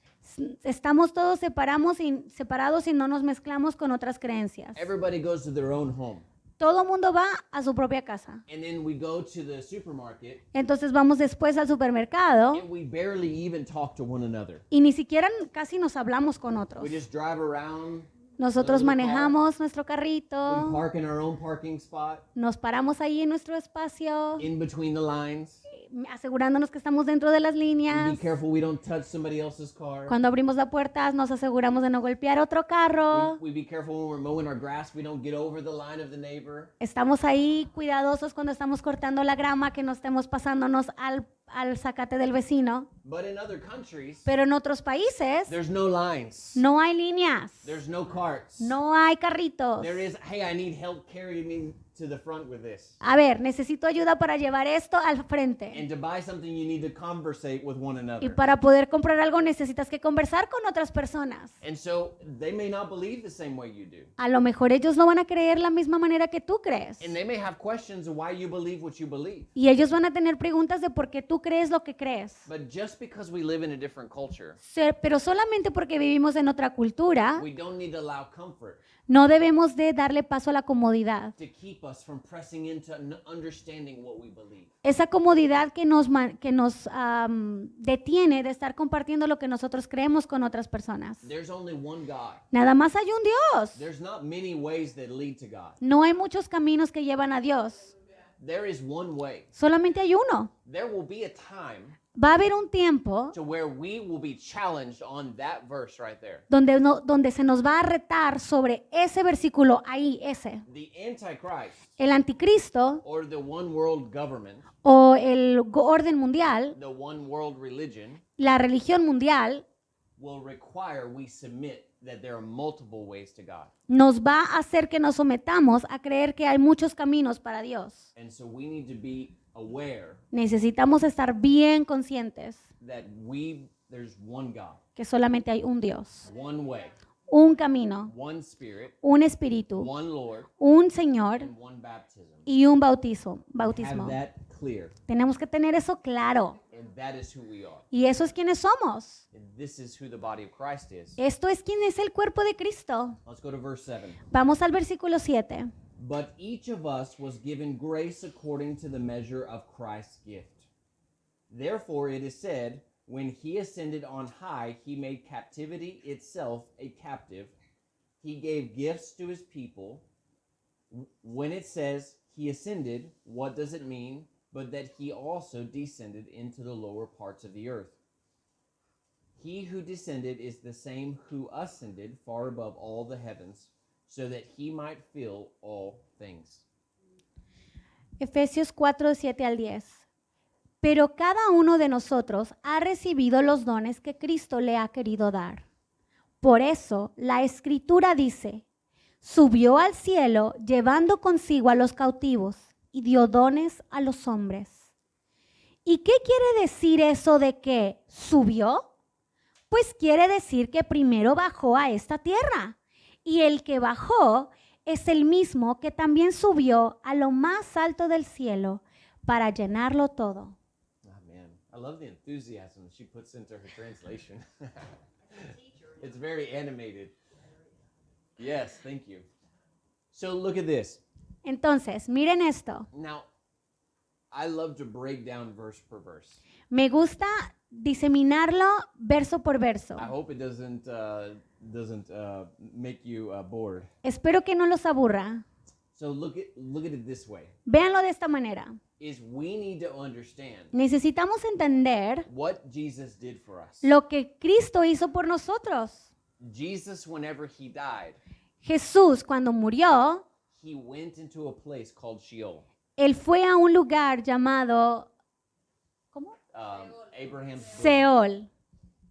Estamos todos separados y no nos mezclamos con otras creencias. Everybody goes to their own home. Todo mundo va a su propia casa. And then we go to the supermarket Entonces vamos después al supermercado and we barely even talk to one another. y ni siquiera casi nos hablamos con otros. We just drive around. Nosotros manejamos nuestro We carrito, park in our own parking spot nos paramos ahí en nuestro espacio, in between the lines. asegurándonos que estamos dentro de las We líneas. be careful we don't touch somebody else's car. Cuando abrimos la puerta nos aseguramos de no golpear otro carro. We be careful when we're mowing our grass we don't get over the line of the neighbor. Estamos ahí cuidadosos cuando estamos cortando la grama, que no estemos pasándonos al zacate del vecino. But in other countries, Pero en otros países there's no lines. no hay líneas, There's no carts. no hay carritos. There is, hey, I need help carrying me to the front with this. A ver, necesito ayuda para llevar esto al frente. And to buy something, you need to conversate with one Y another. para poder comprar algo necesitas que conversar con otras personas. And so they may not believe the same way you do. A lo mejor ellos no van a creer la misma manera que tú crees. And they may have questions of why you believe what you believe. Y ellos van a tener preguntas de por qué tú crees lo que crees. But just because we live in a different culture, Pero solamente porque vivimos en otra cultura, we don't need to allow comfort no debemos de darle paso a la comodidad. to keep us from pressing into understanding what we believe. Esa comodidad que nos detiene de estar compartiendo lo que nosotros creemos con otras personas. There's only one God. Nada más hay un Dios. There's not many ways that lead to God. No hay muchos caminos que llevan a Dios. There is one way. Solamente hay uno. There will be a time Va a haber un tiempo to where we will be challenged on that verse right there. donde se nos va a retar sobre ese versículo ahí, ese. The Antichrist El anticristo or the one world government, o el orden mundial, the one world religion, la religión mundial, will require we submit that there are multiple ways to God. nos va a hacer que nos sometamos a creer que hay muchos caminos para Dios. And so we need to be aware Necesitamos estar bien conscientes that there's one God, que solamente hay un Dios, one way, un camino, one Spirit, un espíritu, one Lord, un Señor and one baptism. y un bautismo. Have that clear, Tenemos que tener eso claro. and that is who we are. Y eso es quienes somos. And this is who the body of Christ is. Esto es quien es el cuerpo de Cristo. Let's go to verse 7. Vamos al versículo 7. But each of us was given grace according to the measure of Christ's gift. Therefore it is said, when he ascended on high, he made captivity itself a captive. He gave gifts to his people. When it says he ascended, what does it mean? But that he also descended into the lower parts of the earth. He who descended is the same who ascended far above all the heavens, so that he might fill all things. Efesios 4, 7 al 10. Pero cada uno de nosotros ha recibido los dones que Cristo le ha querido dar. Por eso la Escritura dice, subió al cielo llevando consigo a los cautivos y dio dones a los hombres. ¿Y qué quiere decir eso de que subió? Pues quiere decir que primero bajó a esta tierra. Y el que bajó es el mismo que también subió a lo más alto del cielo para llenarlo todo. Oh man, I love the enthusiasm she puts into her translation. It's very animated. Yes, thank you. So look at this. Entonces, miren esto. Now, I love to break down verse per verse. Me gusta diseminarlo verso por verso. I hope it doesn't make you bored. Espero que no los aburra. So look at it this way. Véanlo de esta manera. Is we need to understand Necesitamos entender what Jesus did for us. lo que Cristo hizo por nosotros. Jesus, whenever he died, Jesús, cuando murió, he went into a place called Sheol. él fue a un lugar llamado, ¿cómo? Abraham's bosom. Seol.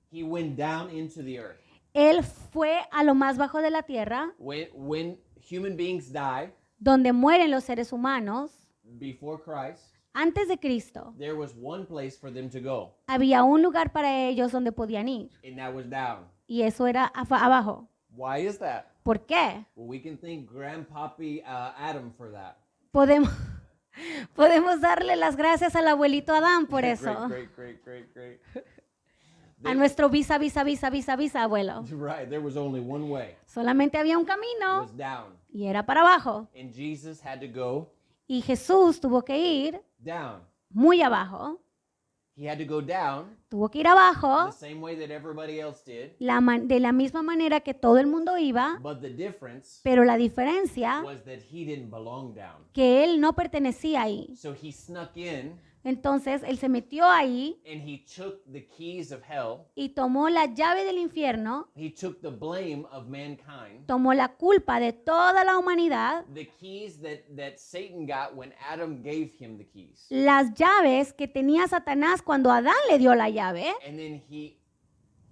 He went down into the earth. Él fue a lo más bajo de la tierra, When human beings die donde mueren los seres humanos. before Christ, Antes de Cristo, there was one place for them to go, había un lugar para ellos donde podían ir. and that was down. Y eso era abajo. Why is that? ¿Por qué? Well, we can thank Grandpappy Adam for that. Podemos, podemos darle las gracias al abuelito Adán por eso. Great. A nuestro bisabuelo. Right, there was only one way. Solamente había un It camino was down. y era para abajo. And Jesus had to go Y Jesús tuvo que ir down. muy abajo. He had to go down Tuvo que ir abajo the same way that everybody else did. de la misma manera que todo el mundo iba, But the difference pero la diferencia was that he didn't belong down. que él no pertenecía ahí. So he snuck in Entonces él se metió ahí and he took the keys of hell. y tomó la llave del infierno, He took the blame of mankind. tomó la culpa de toda la humanidad, The keys that Satan got when Adam gave him the keys. las llaves que tenía Satanás cuando Adán le dio la llave, And then he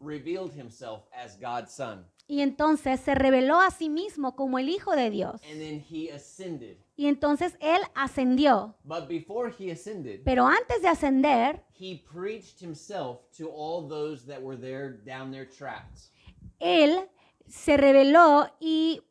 revealed himself as God's son. y entonces se reveló a sí mismo como el Hijo de Dios. And then he ascended. Y entonces él ascendió. But before he ascended, Pero antes de ascender, he preached himself to all those that were there down there trapped. él se reveló y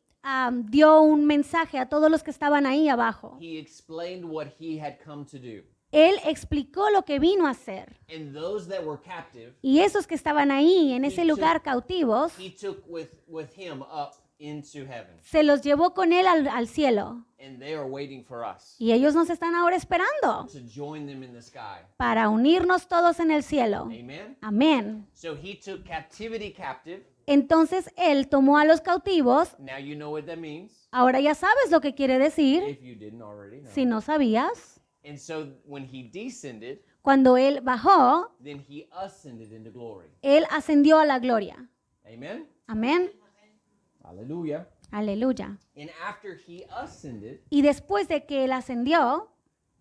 dio un mensaje a todos los que estaban ahí abajo. He explained what he had come to do. Él explicó lo que vino a hacer. And those that were captive, Y esos que estaban ahí en ese lugar cautivos, he took with him up into heaven. se los llevó con él al cielo. And they are waiting for us Y ellos nos están ahora esperando to join them in the sky. para unirnos todos en el cielo. Amen? Amén. So he took captivity captive. Entonces él tomó a los cautivos. Now you know what that means. Ahora ya sabes lo que quiere decir, If you didn't already know. si no sabías. And so when he descended, Cuando él bajó, then he ascended into glory. él ascendió a la gloria. Amen? Amén. Hallelujah. Aleluya. And after he ascended, Y después de que él ascendió,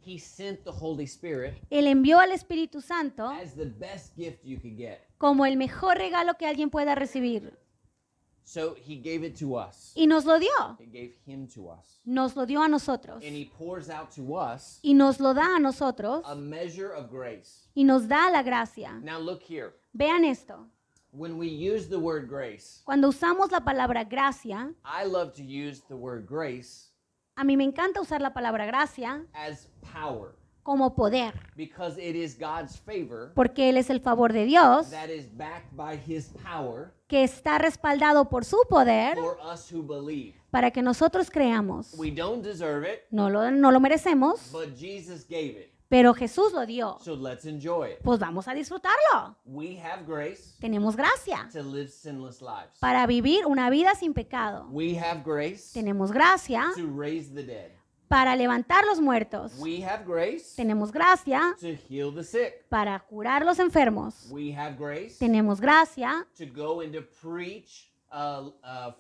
he sent the Holy Spirit él envió al Espíritu Santo as the best gift you could get. como el mejor regalo que alguien pueda recibir. So he gave it to us. Y nos lo dio. He gave him to us. Nos lo dio a nosotros. And he pours out to us Y nos lo da a nosotros. a measure of grace. Y nos da la gracia. Now look here. Vean esto. When we use the word grace, Cuando usamos la palabra gracia, I love to use the word grace a mí me encanta usar la palabra gracia as power como poder. because it is God's favor Porque Él es el favor de Dios that is backed by his power que está respaldado por su poder for us who believe. para que nosotros creamos. We don't deserve it, No lo merecemos, but Jesus gave it. pero Jesús lo dio. So let's enjoy it. Pues vamos a disfrutarlo. We have grace Tenemos gracia to live sinless lives. para vivir una vida sin pecado. We have grace Tenemos gracia to raise the dead. para levantar los muertos. We have grace Tenemos gracia to heal the sick. para curar los enfermos. We have grace Tenemos gracia to go and to preach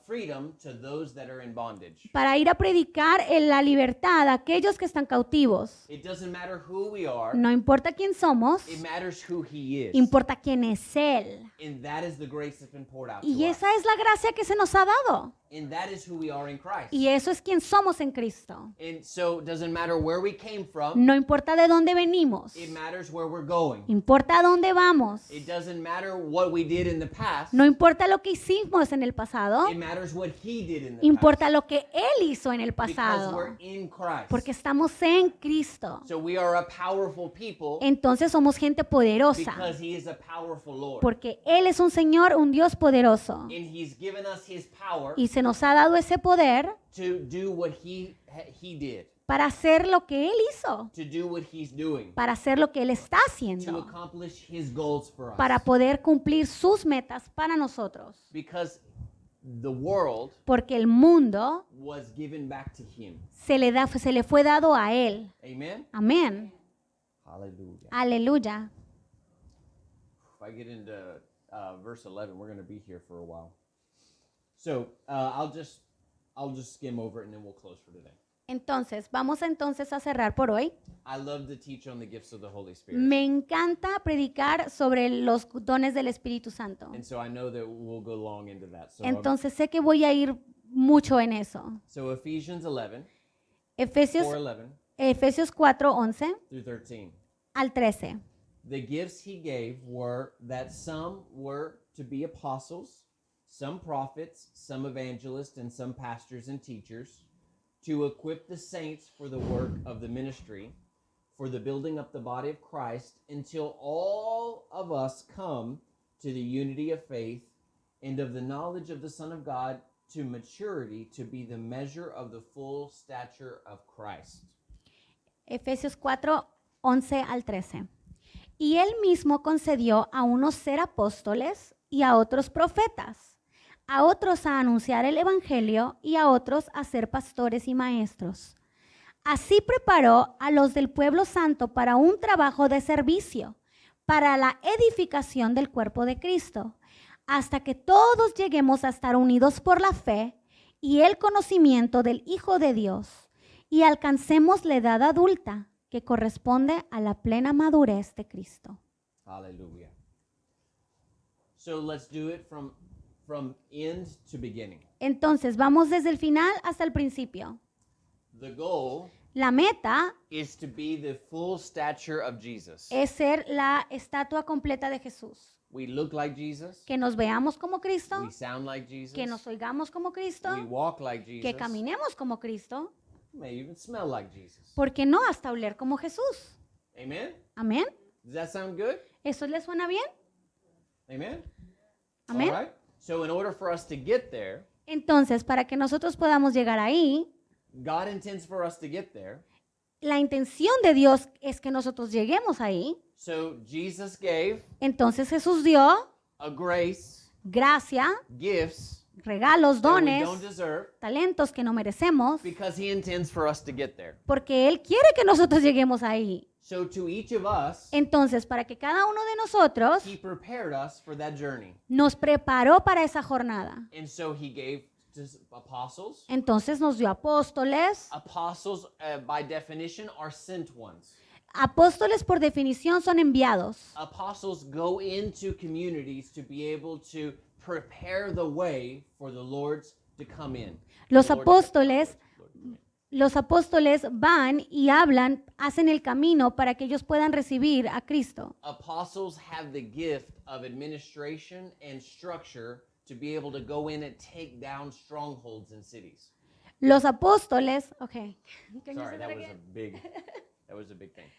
freedom to those that are in bondage. para ir a predicar en la libertad a aquellos que están cautivos. It doesn't matter who we are. No importa quién somos, It matters who He is. importa quién es Él. And that is the grace that's been poured out Y to us. esa es la gracia que se nos ha dado. And that is who we are in Christ. Y eso es quien somos en Cristo. And so it doesn't matter where we came from. No importa de dónde venimos, It matters where we're going. importa a dónde vamos. It doesn't matter what we did in the past. No importa lo que hicimos en el pasado, It matters what He did in the importa past. lo que Él hizo en el Because pasado. we're in Christ. Porque estamos en Cristo. So we are a powerful people Entonces somos gente poderosa. because He is a powerful Lord. Porque Él es un Señor, un Dios poderoso. And He's given us His power Y se nos ha dado ese poder to do what He did, para hacer lo que Él hizo. to do what He's doing, Para hacer lo que Él está to haciendo. accomplish His goals for us. Para poder cumplir sus metas para nosotros. Because the world Porque el mundo was given back to Him. se le fue dado a Él. Amen? Amén. Hallelujah. Aleluya. If I get into verse 11, we're going to be here for a while. So I'll just skim over it and then we'll close for today. Entonces, vamos entonces a cerrar por hoy. I love to teach on the gifts of the Holy Spirit. Me encanta predicar sobre los dones del Espíritu Santo. And so I know that we'll go long into that. So, Entonces sé que voy a ir mucho en eso. so Ephesians 11, Efesios 4:11 Efesios 4:11 through 13. al 13. The gifts He gave were that some were to be apostles, some prophets, some evangelists, and some pastors and teachers, to equip the saints for the work of the ministry, for the building up the body of Christ, until all of us come to the unity of faith and of the knowledge of the Son of God, to maturity, to be the measure of the full stature of Christ. Efesios 4:11 al 13. Y él mismo concedió a unos ser apóstoles y a otros profetas, a otros a anunciar el evangelio y a otros a ser pastores y maestros. Así preparó a los del pueblo santo para un trabajo de servicio, para la edificación del cuerpo de Cristo, hasta que todos lleguemos a estar unidos por la fe y el conocimiento del Hijo de Dios, y alcancemos la edad adulta que corresponde a la plena madurez de Cristo. Hallelujah. So let's do it from end to beginning. Entonces, vamos desde el final hasta el principio. The goal La meta is to be the full stature of Jesus. es ser la estatua completa de Jesús. We look like Jesus. Que nos veamos como Cristo, We sound like Jesus. que nos oigamos como Cristo, We walk like Jesus. que caminemos como Cristo, May even smell like Jesus. ¿por qué no hasta oler como Jesús? Amen? Amén. Does that sound good? ¿Eso les suena bien? Amen? Amén. All right. So in order for us to get there, Entonces, para que nosotros podamos llegar ahí, God intends for us to get there. la intención de Dios es que nosotros lleguemos ahí. So Jesus gave Entonces Jesús dio a grace, gracia, gifts regalos, that we dones, don't deserve talentos que no merecemos, because He intends for us to get there. porque Él quiere que nosotros lleguemos ahí. So to each of us, Entonces, para que cada uno de nosotros He prepared us for that journey. nos preparó para esa jornada. And so He gave to apostles. Entonces nos dio apóstoles. Apostles, by definition, are sent ones. Apóstoles por definición son enviados. Apostles go into communities to be able to prepare the way for the Lord's to come in. Los The Lord to- apóstoles Lord to come in. Los apóstoles van y hablan, hacen el camino para que ellos puedan recibir a Cristo. Apostles have the gift of administration and structure to be able to go in and take down strongholds in cities. Los apóstoles, okay. Can you Sorry, say that that was again? that was a big thing.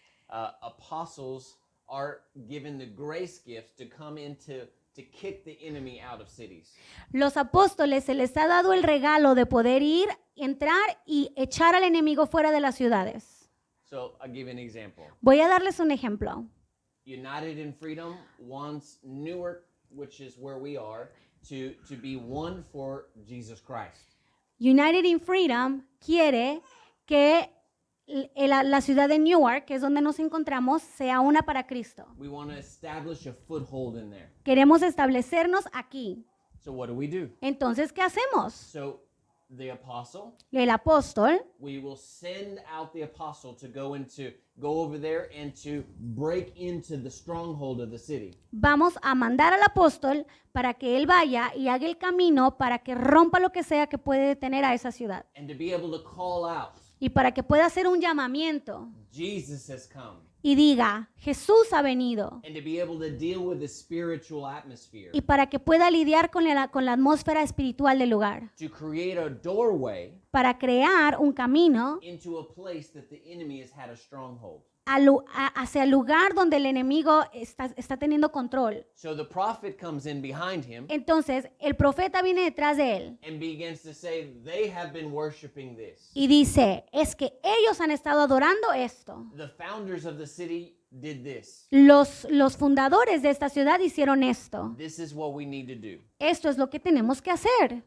Apostles are given the grace gift to come into to kick the enemy out of cities. Los apóstoles se les ha dado el regalo de poder ir, entrar y echar al enemigo fuera de las ciudades. So I'll give you an example. Voy a darles un ejemplo. United in Freedom wants Newark, which is where we are, to be one for Jesus Christ. United in Freedom quiere que la ciudad de Newark, que es donde nos encontramos, sea una para Cristo. We want to establish a foothold in there. Queremos establecernos aquí. So what do? Entonces, ¿qué hacemos? So the apostle, El apóstol, we will send out the apostle to go over there and to break into the stronghold of the city. vamos a mandar al apóstol para que él vaya y haga el camino para que rompa lo que sea que puede detener a esa ciudad. And to be able to call out, Y para que pueda hacer un llamamiento Jesus has come. y diga, Jesús ha venido. And to be able to deal with the spiritual atmosphere. Y para que pueda lidiar con la atmósfera espiritual del lugar. To create a doorway Para crear un camino into a place that the enemy has had a stronghold. hacia el lugar donde el enemigo está teniendo control. So the prophet comes in behind him Entonces, el profeta viene detrás de él and begins to say, they have been worshiping this. y dice, es que ellos han estado adorando esto. The founders of the city did this. Los fundadores de esta ciudad hicieron esto. This is what we need to do. Esto es lo que tenemos que hacer.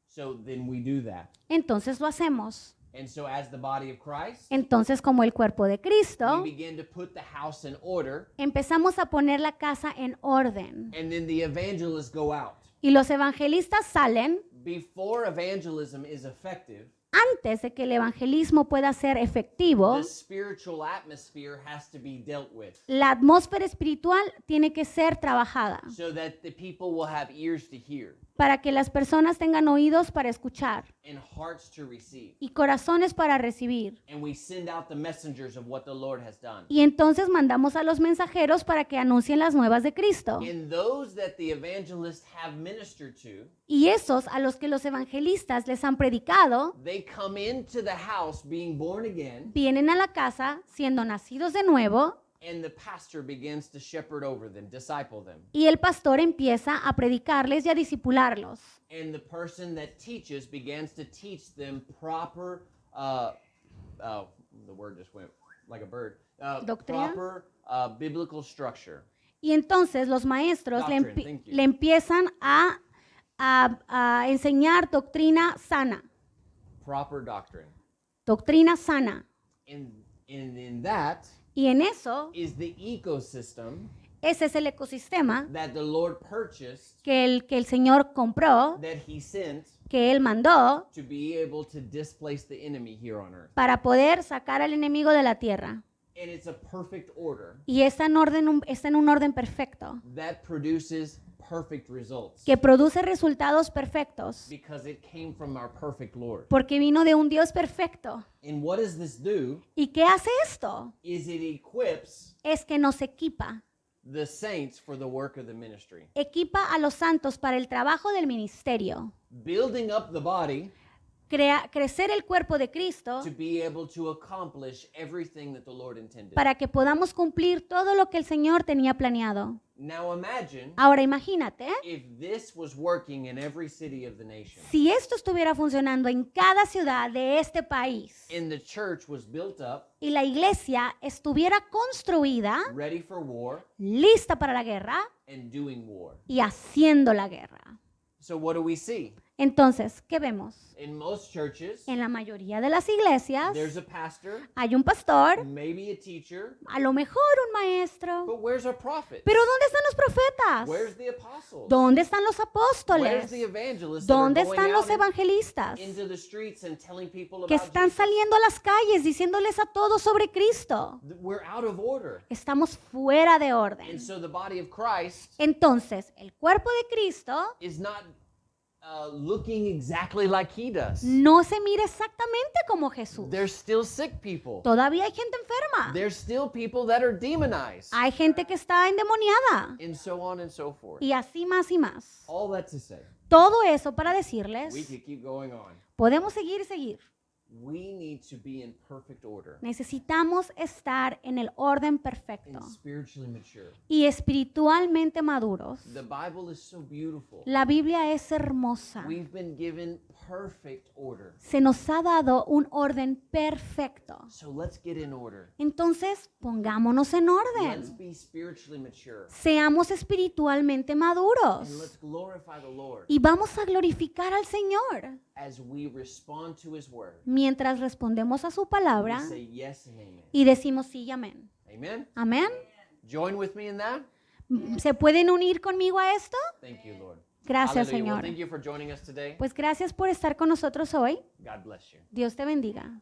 So then we do that. Entonces lo hacemos. And so as the body of Christ, Entonces, como el cuerpo de we Cristo, begin to put the house in order, empezamos a poner la casa en orden. and then the evangelists go out. Y los evangelistas salen Before evangelism is effective, antes de que el evangelismo pueda ser efectivo. the spiritual atmosphere has to be dealt with La atmósfera espiritual tiene que ser trabajada so that the people will have ears to hear para que las personas tengan oídos para escuchar and hearts to receive. y corazones para recibir. And we send out the messengers of what the Lord has done. Y entonces mandamos a los mensajeros para que anuncien las nuevas de Cristo. And those that the evangelists have ministered to, Y esos a los que los evangelistas les han predicado, they come into the house being born again, vienen a la casa siendo nacidos de nuevo and the pastor begins to shepherd over them, disciple them. y el pastor empieza a predicarles y a discipularlos. And the person that teaches begins to teach them proper, the word just went like a bird, Doctrina. proper biblical structure. Y entonces los maestros Doctrine, thank you. le empiezan a enseñar doctrina sana. Proper doctrine. Doctrina sana. And in that Y en eso, is the ecosystem ese es el ecosistema that the Lord purchased, que el Señor compró, that He sent que Él mandó to be able to displace the enemy here on earth. para poder sacar al enemigo de la tierra. And it's a perfect order Y está en un orden perfecto, that produces perfect results que produce resultados perfectos, because it came from our perfect Lord. porque vino de un Dios perfecto. And what does this do? ¿Y qué hace esto? Is it equips Es que nos equipa. the saints for the work of the ministry, Equipa a los santos para el trabajo del ministerio. building up the body Crecer el cuerpo de Cristo to be able to accomplish everything that the Lord intended. para que podamos cumplir todo lo que el Señor tenía planeado. Now imagine Ahora imagínate, if this was working in every city of the nation, si esto estuviera funcionando en cada ciudad de este país and the church was built up, y la iglesia estuviera construida, ready for war, lista para la guerra and doing war. y haciendo la guerra. So what do we see? Entonces, ¿qué vemos? In most churches, En la mayoría de las iglesias there's a pastor, hay un pastor, maybe a teacher, a lo mejor un maestro. but where's our prophets? Pero ¿dónde están los profetas? Where's the apostles? ¿Dónde están los Where's apóstoles? the evangelists that are ¿Dónde going están out los evangelistas into the streets and telling people que about están Jesus? saliendo a las calles diciéndoles a todos sobre Cristo? We're out of order. Estamos fuera de And orden. so the body of Christ Entonces, el cuerpo de Cristo is not looking exactly like he does. no se mira exactamente como Jesús. There's still sick people. Todavía hay gente enferma. There's still people that are demonized. Hay gente que está endemoniada. And so on and so forth. Y así más y más. All that to say, Todo eso para we decirles, could keep going on. podemos seguir y seguir. We need to be in perfect order Necesitamos estar en el orden perfecto and spiritually mature. y espiritualmente maduros. The Bible is so beautiful. La Biblia es hermosa. We've been given perfect order. Se nos ha dado un orden perfecto. So let's get in order. Entonces, pongámonos en Let's orden. be spiritually mature. Seamos espiritualmente And maduros. let's glorify the Lord Y vamos a glorificar al Señor as we respond to His word. mientras respondemos a su palabra We say yes and amen. y decimos sí y amén. Amen? Amén. Join with me in that? ¿Se pueden unir conmigo a esto? Thank you, Lord. Gracias, Hallelujah. Well, Señor. thank you for joining us today. Pues gracias por estar con nosotros hoy. God bless you. Dios te bendiga.